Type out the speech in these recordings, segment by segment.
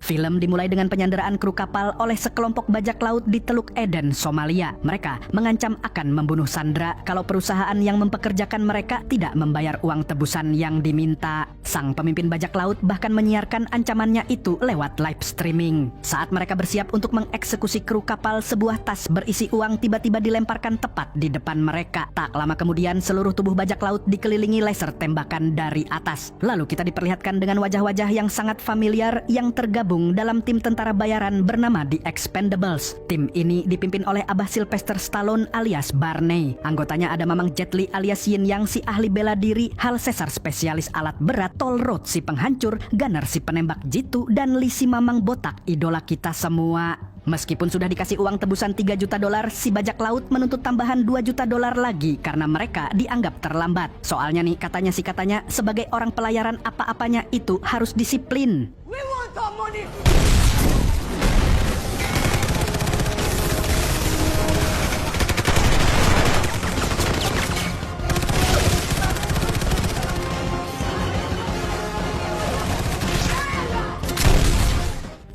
Film dimulai dengan penyanderaan kru kapal oleh sekelompok bajak laut di Teluk Eden, Somalia. Mereka mengancam akan membunuh Sandra kalau perusahaan yang mempekerjakan mereka tidak membayar uang tebusan yang diminta. Sang pemimpin bajak laut bahkan menyiarkan ancamannya itu lewat live streaming. Saat mereka bersiap untuk mengeksekusi kru kapal, sebuah tas berisi uang tiba-tiba dilemparkan tepat di depan mereka. Tak lama kemudian, seluruh tubuh bajak laut dikelilingi laser tembakan dari atas. Lalu kita diperlihatkan dengan wajah-wajah yang sangat familiar yang tergabung dalam tim tentara bayaran bernama The Expendables. Tim ini dipimpin oleh Abah Sylvester Stallone alias Barney. Anggotanya ada Mamang Jet Li alias Yin Yang si ahli bela diri, Hal Caesar spesialis alat berat, Toll Road si penghancur, Gunner si penembak jitu, dan Lee si Mamang botak, idola kita semua. Meskipun sudah dikasih uang tebusan $3 juta, si bajak laut menuntut tambahan $2 juta lagi karena mereka dianggap terlambat. Soalnya nih, katanya sebagai orang pelayaran apa-apanya itu harus disiplin. We want our money.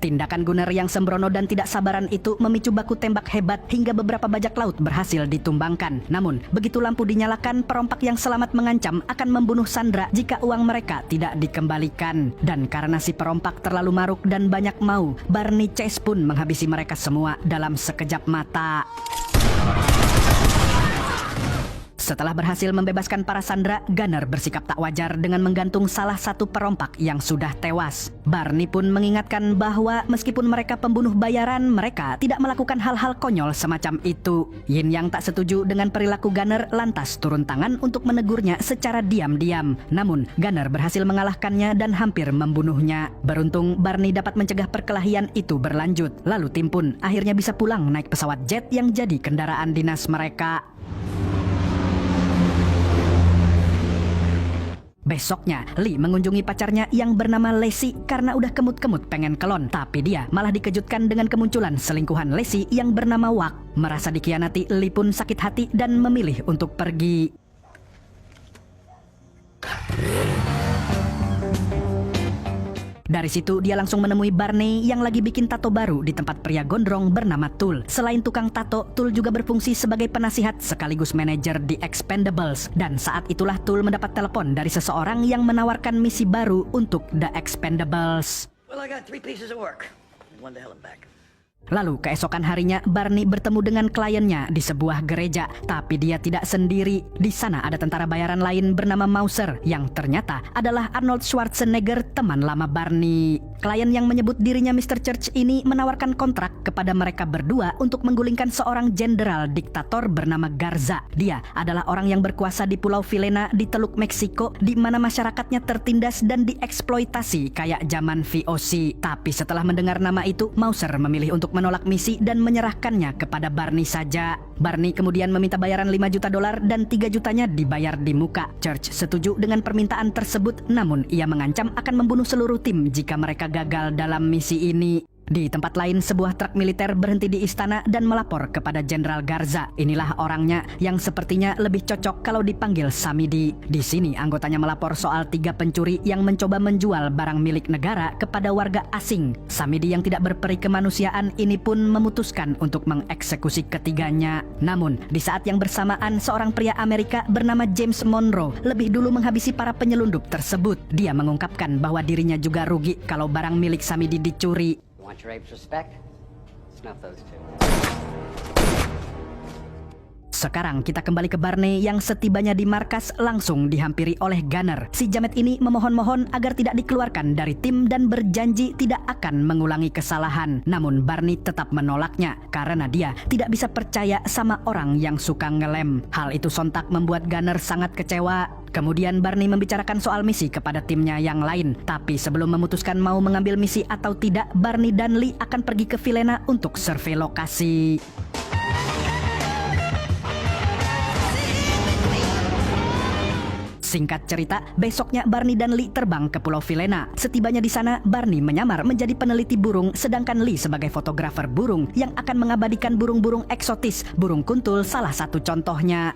Tindakan Gunner yang sembrono dan tidak sabaran itu memicu baku tembak hebat hingga beberapa bajak laut berhasil ditumbangkan. Namun, begitu lampu dinyalakan, perompak yang selamat mengancam akan membunuh Sandra jika uang mereka tidak dikembalikan. Dan karena si perompak terlalu maruk dan banyak mau, Barney Chase pun menghabisi mereka semua dalam sekejap mata. Setelah berhasil membebaskan para Sandra, Gunner bersikap tak wajar dengan menggantung salah satu perompak yang sudah tewas. Barney pun mengingatkan bahwa meskipun mereka pembunuh bayaran, mereka tidak melakukan hal-hal konyol semacam itu. Yin Yang tak setuju dengan perilaku Gunner lantas turun tangan untuk menegurnya secara diam-diam. Namun, Gunner berhasil mengalahkannya dan hampir membunuhnya. Beruntung, Barney dapat mencegah perkelahian itu berlanjut. Lalu tim pun akhirnya bisa pulang naik pesawat jet yang jadi kendaraan dinas mereka. Besoknya, Lee mengunjungi pacarnya yang bernama Lacey karena udah kemut-kemut pengen kelon. Tapi dia malah dikejutkan dengan kemunculan selingkuhan Lacey yang bernama Wak. Merasa dikhianati, Lee pun sakit hati dan memilih untuk pergi. Dari situ dia langsung menemui Barney yang lagi bikin tato baru di tempat pria gondrong bernama Tool. Selain tukang tato, Tool juga berfungsi sebagai penasihat sekaligus manajer The Expendables. Dan saat itulah Tool mendapat telepon dari seseorang yang menawarkan misi baru untuk The Expendables. Well, I got 3 pieces of work. One to hell and back. Lalu keesokan harinya Barney bertemu dengan kliennya di sebuah gereja, tapi dia tidak sendiri. Di sana ada tentara bayaran lain bernama Mauser yang ternyata adalah Arnold Schwarzenegger, teman lama Barney. Klien yang menyebut dirinya Mr. Church ini menawarkan kontrak kepada mereka berdua untuk menggulingkan seorang jenderal diktator bernama Garza. Dia adalah orang yang berkuasa di Pulau Filena di Teluk Meksiko, di mana masyarakatnya tertindas dan dieksploitasi kayak zaman VOC. Tapi setelah mendengar nama itu, Mauser memilih untuk menolak misi dan menyerahkannya kepada Barney saja. Barney kemudian meminta bayaran $5 juta dan 3 jutanya dibayar di muka. Church setuju dengan permintaan tersebut, namun ia mengancam akan membunuh seluruh tim jika mereka gagal dalam misi ini. Di tempat lain, sebuah truk militer berhenti di istana dan melapor kepada Jenderal Garza. Inilah orangnya yang sepertinya lebih cocok kalau dipanggil Samidi. Di sini anggotanya melapor soal 3 pencuri yang mencoba menjual barang milik negara kepada warga asing. Samidi yang tidak berperi kemanusiaan ini pun memutuskan untuk mengeksekusi ketiganya. Namun, di saat yang bersamaan, seorang pria Amerika bernama James Monroe lebih dulu menghabisi para penyelundup tersebut. Dia mengungkapkan bahwa dirinya juga rugi kalau barang milik Samidi dicuri. Want your apes respect? Snuff those two. Sekarang kita kembali ke Barney yang setibanya di markas langsung dihampiri oleh Gunner. Si jamet ini memohon-mohon agar tidak dikeluarkan dari tim dan berjanji tidak akan mengulangi kesalahan. Namun Barney tetap menolaknya karena dia tidak bisa percaya sama orang yang suka ngelem. Hal itu sontak membuat Gunner sangat kecewa. Kemudian Barney membicarakan soal misi kepada timnya yang lain. Tapi sebelum memutuskan mau mengambil misi atau tidak, Barney dan Lee akan pergi ke Filena untuk survei lokasi. Singkat cerita, besoknya Barney dan Lee terbang ke Pulau Filena. Setibanya di sana, Barney menyamar menjadi peneliti burung, sedangkan Lee sebagai fotografer burung yang akan mengabadikan burung-burung eksotis. Burung kuntul salah satu contohnya.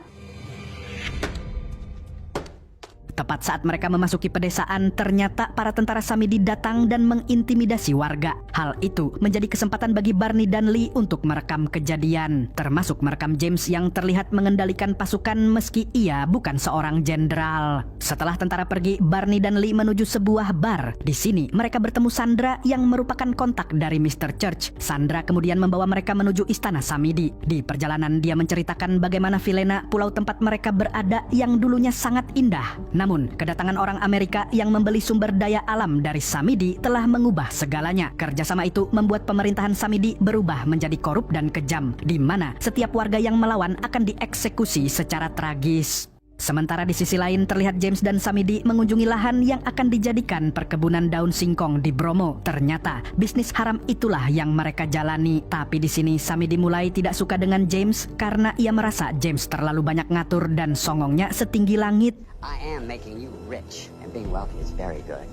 Tepat saat mereka memasuki pedesaan, ternyata para tentara Samidi datang dan mengintimidasi warga. Hal itu menjadi kesempatan bagi Barney dan Lee untuk merekam kejadian, termasuk merekam James yang terlihat mengendalikan pasukan meski ia bukan seorang jenderal. Setelah tentara pergi, Barney dan Lee menuju sebuah bar. Di sini mereka bertemu Sandra yang merupakan kontak dari Mr. Church. Sandra kemudian membawa mereka menuju istana Samidi. Di perjalanan dia menceritakan bagaimana Vilena, pulau tempat mereka berada yang dulunya sangat indah. Namun, kedatangan orang Amerika yang membeli sumber daya alam dari Samidi telah mengubah segalanya. Kerjasama itu membuat pemerintahan Samidi berubah menjadi korup dan kejam, di mana setiap warga yang melawan akan dieksekusi secara tragis. Sementara di sisi lain terlihat James dan Samidi mengunjungi lahan yang akan dijadikan perkebunan daun singkong di Bromo. Ternyata bisnis haram itulah yang mereka jalani. Tapi di sini Samidi mulai tidak suka dengan James karena ia merasa James terlalu banyak ngatur dan songongnya setinggi langit. I am making you rich, and being wealthy is very good.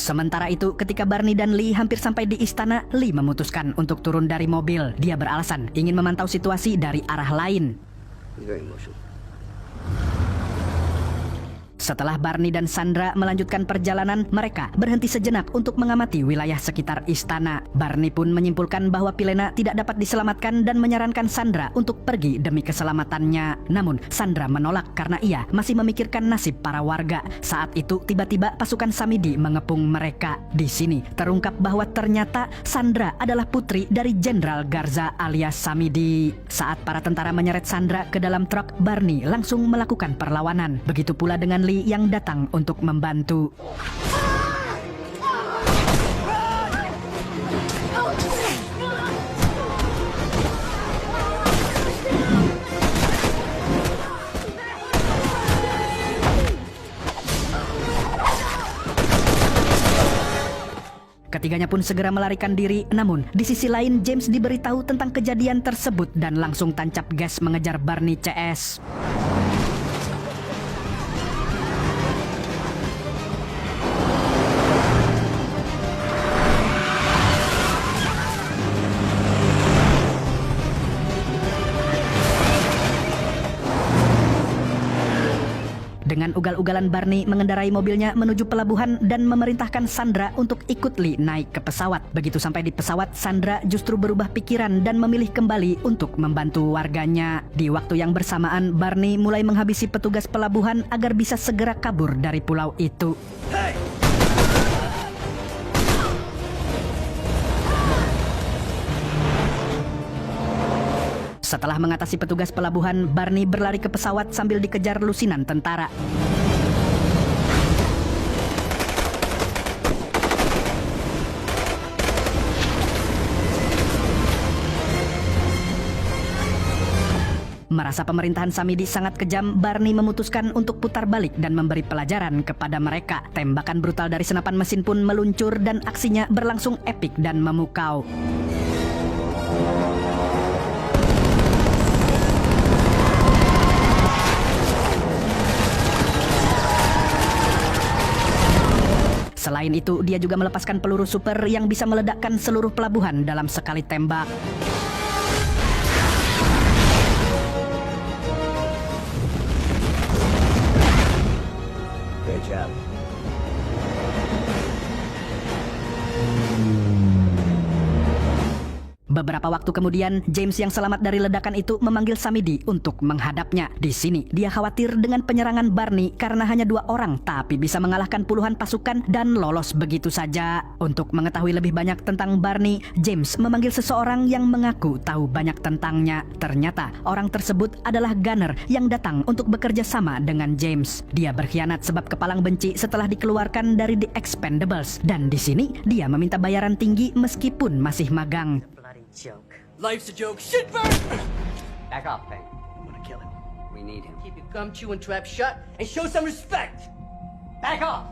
Sementara itu, ketika Barney dan Lee hampir sampai di istana, Lee memutuskan untuk turun dari mobil. Dia beralasan ingin memantau situasi dari arah lain. He's very emotional. Setelah Barney dan Sandra melanjutkan perjalanan, mereka berhenti sejenak untuk mengamati wilayah sekitar istana. Barney pun menyimpulkan bahwa Vilena tidak dapat diselamatkan dan menyarankan Sandra untuk pergi demi keselamatannya. Namun, Sandra menolak karena ia masih memikirkan nasib para warga. Saat itu, tiba-tiba pasukan Samidi mengepung mereka. Di sini terungkap bahwa ternyata Sandra adalah putri dari Jenderal Garza alias Samidi. Saat para tentara menyeret Sandra ke dalam truk, Barney langsung melakukan perlawanan. Begitu pula dengan Lee yang datang untuk membantu. Ketiganya pun segera melarikan diri, namun di sisi lain James diberitahu tentang kejadian tersebut dan langsung tancap gas mengejar Barney CS. Dengan ugal-ugalan Barney mengendarai mobilnya menuju pelabuhan dan memerintahkan Sandra untuk ikut Lee naik ke pesawat. Begitu sampai di pesawat, Sandra justru berubah pikiran dan memilih kembali untuk membantu warganya. Di waktu yang bersamaan, Barney mulai menghabisi petugas pelabuhan agar bisa segera kabur dari pulau itu. Hey! Setelah mengatasi petugas pelabuhan, Barney berlari ke pesawat sambil dikejar lusinan tentara. Merasa pemerintahan Samidi sangat kejam, Barney memutuskan untuk putar balik dan memberi pelajaran kepada mereka. Tembakan brutal dari senapan mesin pun meluncur dan aksinya berlangsung epik dan memukau. Selain itu, dia juga melepaskan peluru super yang bisa meledakkan seluruh pelabuhan dalam sekali tembak. Great job. Beberapa waktu kemudian, James yang selamat dari ledakan itu memanggil Samidi untuk menghadapnya. Di sini, dia khawatir dengan penyerangan Barney karena hanya 2 orang, tapi bisa mengalahkan puluhan pasukan dan lolos begitu saja. Untuk mengetahui lebih banyak tentang Barney, James memanggil seseorang yang mengaku tahu banyak tentangnya. Ternyata, orang tersebut adalah gunner yang datang untuk bekerja sama dengan James. Dia berkhianat sebab kepalang benci setelah dikeluarkan dari The Expendables. Dan di sini, dia meminta bayaran tinggi meskipun masih magang. Joke. Life's a joke. Shit, bird! Back off, Bang. I'm gonna kill him. We need him. Keep your gum chewing trap shut and show some respect. Back off!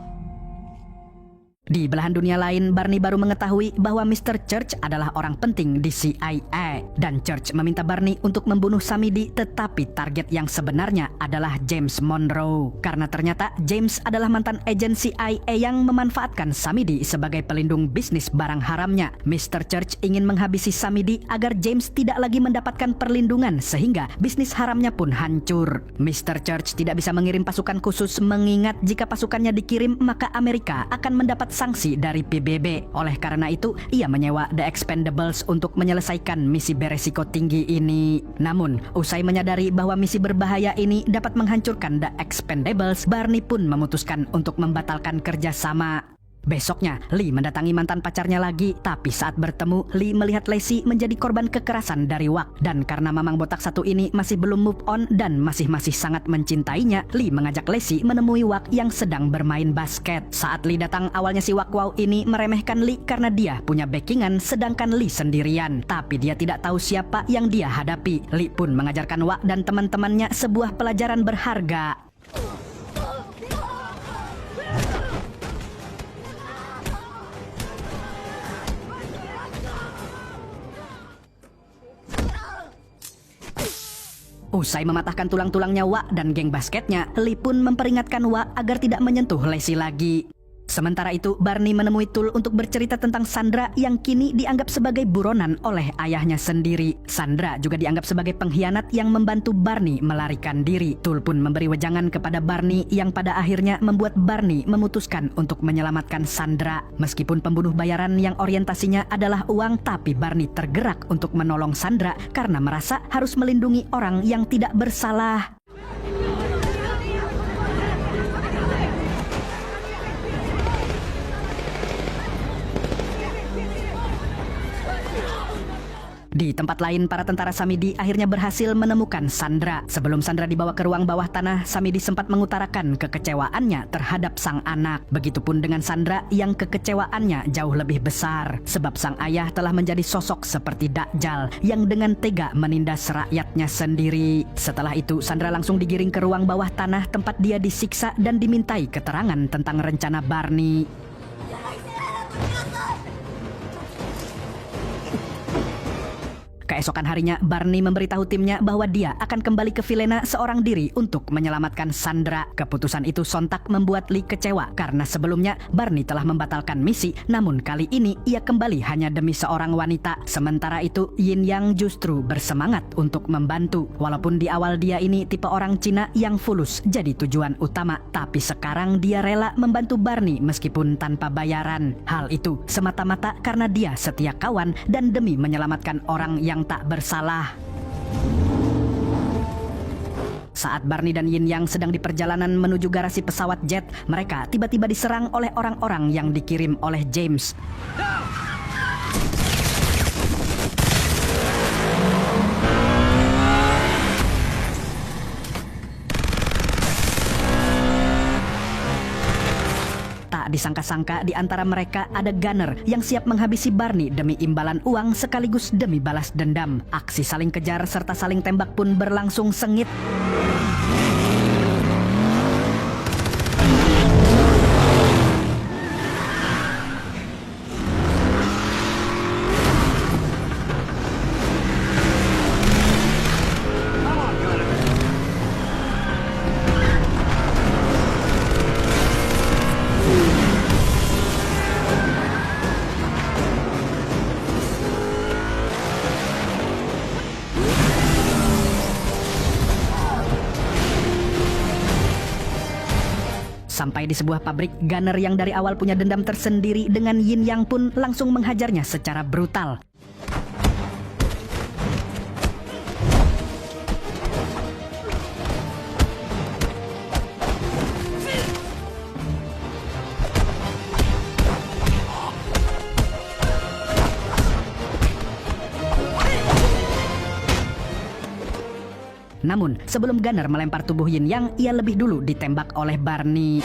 Di belahan dunia lain, Barney baru mengetahui bahwa Mr. Church adalah orang penting di CIA. Dan Church meminta Barney untuk membunuh Samidi, tetapi target yang sebenarnya adalah James Monroe. Karena ternyata James adalah mantan agen CIA yang memanfaatkan Samidi sebagai pelindung bisnis barang haramnya. Mr. Church ingin menghabisi Samidi agar James tidak lagi mendapatkan perlindungan sehingga bisnis haramnya pun hancur. Mr. Church tidak bisa mengirim pasukan khusus mengingat jika pasukannya dikirim maka Amerika akan mendapat sanksi dari PBB. Oleh karena itu, ia menyewa The Expendables untuk menyelesaikan misi beresiko tinggi ini. Namun, usai menyadari bahwa misi berbahaya ini dapat menghancurkan The Expendables, Barney pun memutuskan untuk membatalkan kerjasama. Besoknya, Lee mendatangi mantan pacarnya lagi, tapi saat bertemu, Lee melihat Lacey menjadi korban kekerasan dari Wak. Dan karena mamang botak satu ini masih belum move on dan masih sangat mencintainya, Lee mengajak Lacey menemui Wak yang sedang bermain basket. Saat Lee datang, awalnya si Wak Wow ini meremehkan Lee karena dia punya backingan sedangkan Lee sendirian. Tapi dia tidak tahu siapa yang dia hadapi. Lee pun mengajarkan Wak dan teman-temannya sebuah pelajaran berharga. Usai mematahkan tulang-tulangnya Wak dan geng basketnya, Lee pun memperingatkan Wak agar tidak menyentuh Lacey lagi. Sementara itu, Barney menemui Tul untuk bercerita tentang Sandra yang kini dianggap sebagai buronan oleh ayahnya sendiri. Sandra juga dianggap sebagai pengkhianat yang membantu Barney melarikan diri. Tul pun memberi wejangan kepada Barney yang pada akhirnya membuat Barney memutuskan untuk menyelamatkan Sandra. Meskipun pembunuh bayaran yang orientasinya adalah uang, tapi Barney tergerak untuk menolong Sandra karena merasa harus melindungi orang yang tidak bersalah. Di tempat lain, para tentara Samidi akhirnya berhasil menemukan Sandra. Sebelum Sandra dibawa ke ruang bawah tanah, Samidi sempat mengutarakan kekecewaannya terhadap sang anak. Begitupun dengan Sandra yang kekecewaannya jauh lebih besar. Sebab sang ayah telah menjadi sosok seperti Dajjal yang dengan tega menindas rakyatnya sendiri. Setelah itu, Sandra langsung digiring ke ruang bawah tanah tempat dia disiksa dan dimintai keterangan tentang rencana Barney. Keesokan harinya, Barney memberitahu timnya bahwa dia akan kembali ke Vilena seorang diri untuk menyelamatkan Sandra. Keputusan itu sontak membuat Lee kecewa karena sebelumnya Barney telah membatalkan misi, namun kali ini ia kembali hanya demi seorang wanita. Sementara itu, Yin Yang justru bersemangat untuk membantu. Walaupun di awal dia ini tipe orang Cina yang fulus jadi tujuan utama, tapi sekarang dia rela membantu Barney meskipun tanpa bayaran. Hal itu semata-mata karena dia setia kawan dan demi menyelamatkan orang yang tak bersalah. Saat Barney dan Yin Yang sedang di perjalanan menuju garasi pesawat jet, mereka tiba-tiba diserang oleh orang-orang yang dikirim oleh James. Disangka-sangka di antara mereka ada gunner yang siap menghabisi Barney demi imbalan uang sekaligus demi balas dendam. Aksi saling kejar serta saling tembak pun berlangsung sengit. Sampai di sebuah pabrik, gunner yang dari awal punya dendam tersendiri dengan Yin Yang pun langsung menghajarnya secara brutal. Namun, sebelum gunner melempar tubuh Yin Yang, ia lebih dulu ditembak oleh Barney.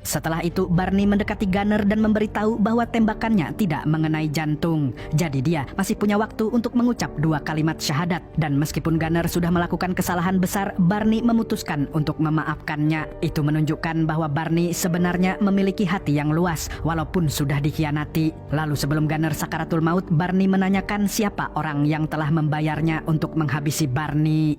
Setelah itu Barney mendekati Gunner dan memberitahu bahwa tembakannya tidak mengenai jantung. Jadi dia masih punya waktu untuk mengucap 2 kalimat syahadat. Dan meskipun Gunner sudah melakukan kesalahan besar, Barney memutuskan untuk memaafkannya. Itu menunjukkan bahwa Barney sebenarnya memiliki hati yang luas walaupun sudah dikhianati. Lalu sebelum Gunner sakaratul maut, Barney menanyakan siapa orang yang telah membayarnya untuk menghabisi Barney.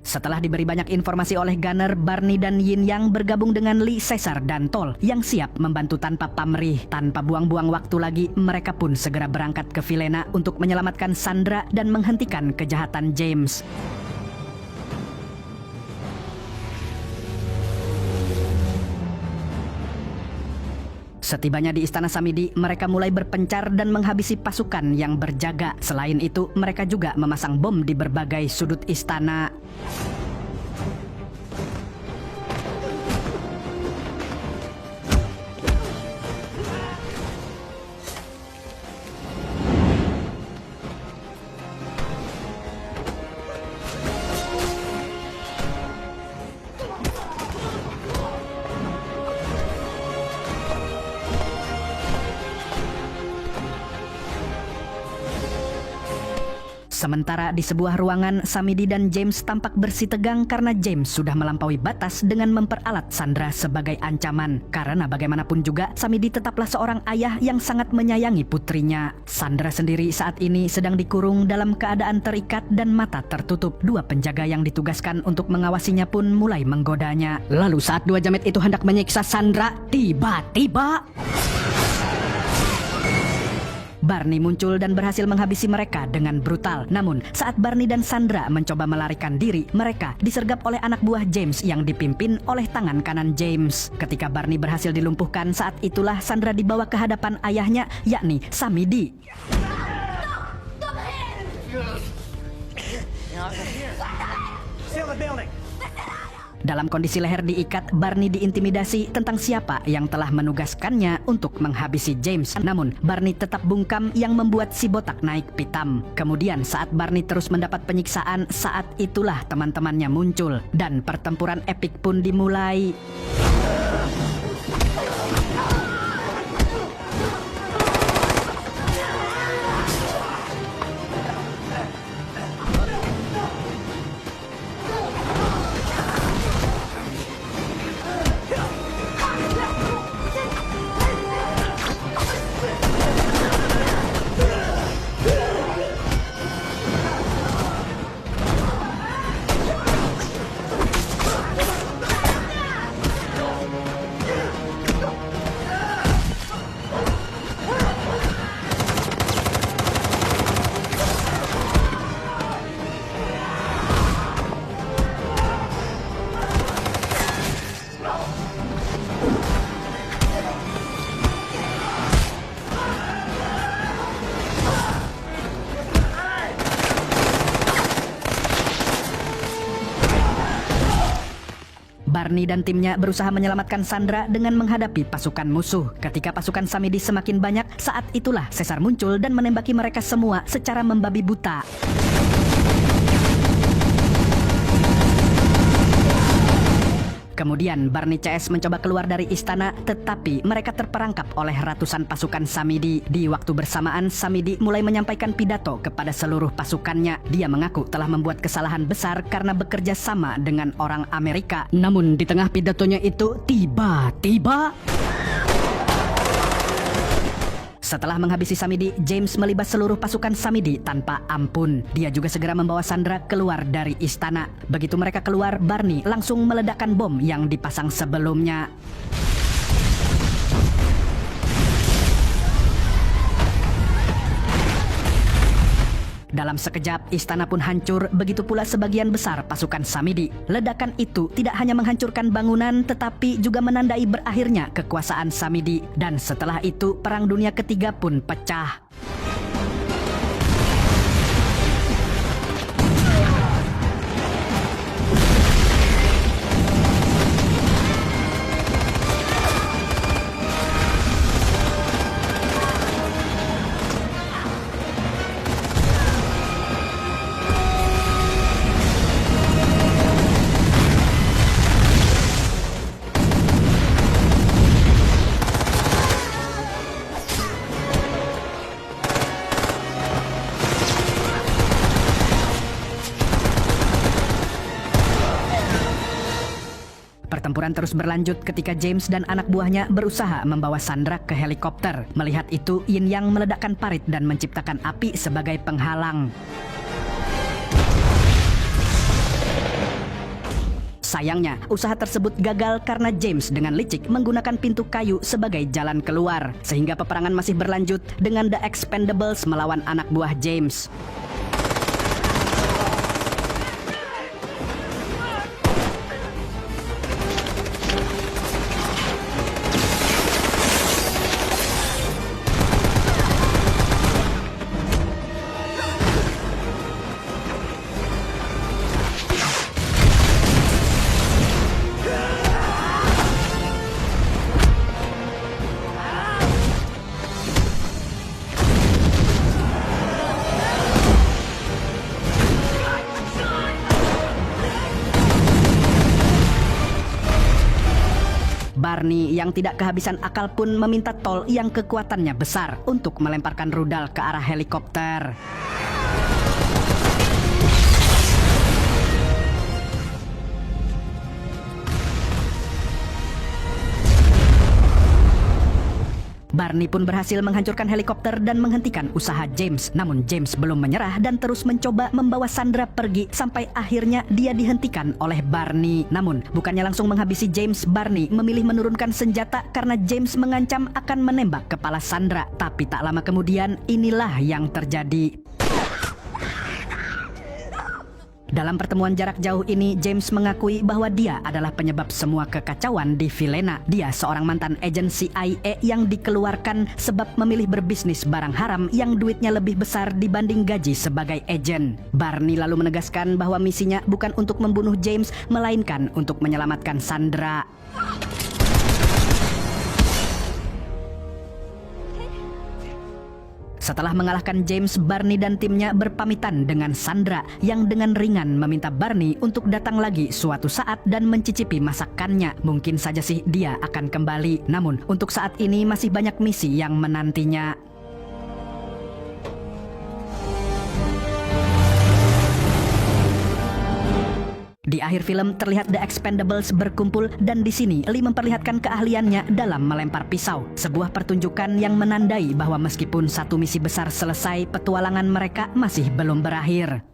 Setelah diberi banyak informasi oleh Gunner, Barney dan Yin Yang bergabung dengan Lee, Caesar, dan Tol yang siap membantu tanpa pamrih. Tanpa buang-buang waktu lagi, mereka pun segera berangkat ke Vilena untuk menyelamatkan Sandra dan menghentikan kejahatan James. Setibanya di Istana Samidi, mereka mulai berpencar dan menghabisi pasukan yang berjaga. Selain itu, mereka juga memasang bom di berbagai sudut istana. Sementara di sebuah ruangan, Samidi dan James tampak bersitegang karena James sudah melampaui batas dengan memperalat Sandra sebagai ancaman. Karena bagaimanapun juga, Samidi tetaplah seorang ayah yang sangat menyayangi putrinya. Sandra sendiri saat ini sedang dikurung dalam keadaan terikat dan mata tertutup. 2 penjaga yang ditugaskan untuk mengawasinya pun mulai menggodanya. Lalu saat 2 jamet itu hendak menyiksa Sandra, tiba-tiba Barney muncul dan berhasil menghabisi mereka dengan brutal. Namun, saat Barney dan Sandra mencoba melarikan diri, mereka disergap oleh anak buah James yang dipimpin oleh tangan kanan James. Ketika Barney berhasil dilumpuhkan, saat itulah Sandra dibawa ke hadapan ayahnya, yakni Samidi. Seal the building. Dalam kondisi leher diikat, Barney diintimidasi tentang siapa yang telah menugaskannya untuk menghabisi James. Namun, Barney tetap bungkam yang membuat si botak naik pitam. Kemudian saat Barney terus mendapat penyiksaan, saat itulah teman-temannya muncul. Dan pertempuran epik pun dimulai. Barney dan timnya berusaha menyelamatkan Sandra dengan menghadapi pasukan musuh. Ketika pasukan Samidi semakin banyak, saat itulah Caesar muncul dan menembaki mereka semua secara membabi buta. Kemudian Barney CS mencoba keluar dari istana, tetapi mereka terperangkap oleh ratusan pasukan Samidi. Di waktu bersamaan, Samidi mulai menyampaikan pidato kepada seluruh pasukannya. Dia mengaku telah membuat kesalahan besar karena bekerja sama dengan orang Amerika. Namun di tengah pidatonya itu, tiba-tiba setelah menghabisi Samidi, James melibas seluruh pasukan Samidi tanpa ampun. Dia juga segera membawa Sandra keluar dari istana. Begitu mereka keluar, Barney langsung meledakkan bom yang dipasang sebelumnya. Dalam sekejap, istana pun hancur, begitu pula sebagian besar pasukan Samidi. Ledakan itu tidak hanya menghancurkan bangunan, tetapi juga menandai berakhirnya kekuasaan Samidi. Dan setelah itu, Perang Dunia Ketiga pun pecah. Pertempuran terus berlanjut ketika James dan anak buahnya berusaha membawa Sandra ke helikopter. Melihat itu, Yin Yang meledakkan parit dan menciptakan api sebagai penghalang. Sayangnya, usaha tersebut gagal karena James dengan licik menggunakan pintu kayu sebagai jalan keluar, sehingga peperangan masih berlanjut dengan The Expendables melawan anak buah James. Barney yang tidak kehabisan akal pun meminta Tol yang kekuatannya besar untuk melemparkan rudal ke arah helikopter. Barney pun berhasil menghancurkan helikopter dan menghentikan usaha James. Namun James belum menyerah dan terus mencoba membawa Sandra pergi sampai akhirnya dia dihentikan oleh Barney. Namun bukannya langsung menghabisi James, Barney memilih menurunkan senjata karena James mengancam akan menembak kepala Sandra. Tapi tak lama kemudian inilah yang terjadi. Dalam pertemuan jarak jauh ini, James mengakui bahwa dia adalah penyebab semua kekacauan di Vilena. Dia seorang mantan agen CIA yang dikeluarkan sebab memilih berbisnis barang haram yang duitnya lebih besar dibanding gaji sebagai agen. Barney lalu menegaskan bahwa misinya bukan untuk membunuh James, melainkan untuk menyelamatkan Sandra. Setelah mengalahkan James, Barney dan timnya berpamitan dengan Sandra yang dengan ringan meminta Barney untuk datang lagi suatu saat dan mencicipi masakannya. Mungkin saja sih dia akan kembali. Namun untuk saat ini masih banyak misi yang menantinya. Di akhir film terlihat The Expendables berkumpul dan di sini Lee memperlihatkan keahliannya dalam melempar pisau. Sebuah pertunjukan yang menandai bahwa meskipun satu misi besar selesai, petualangan mereka masih belum berakhir.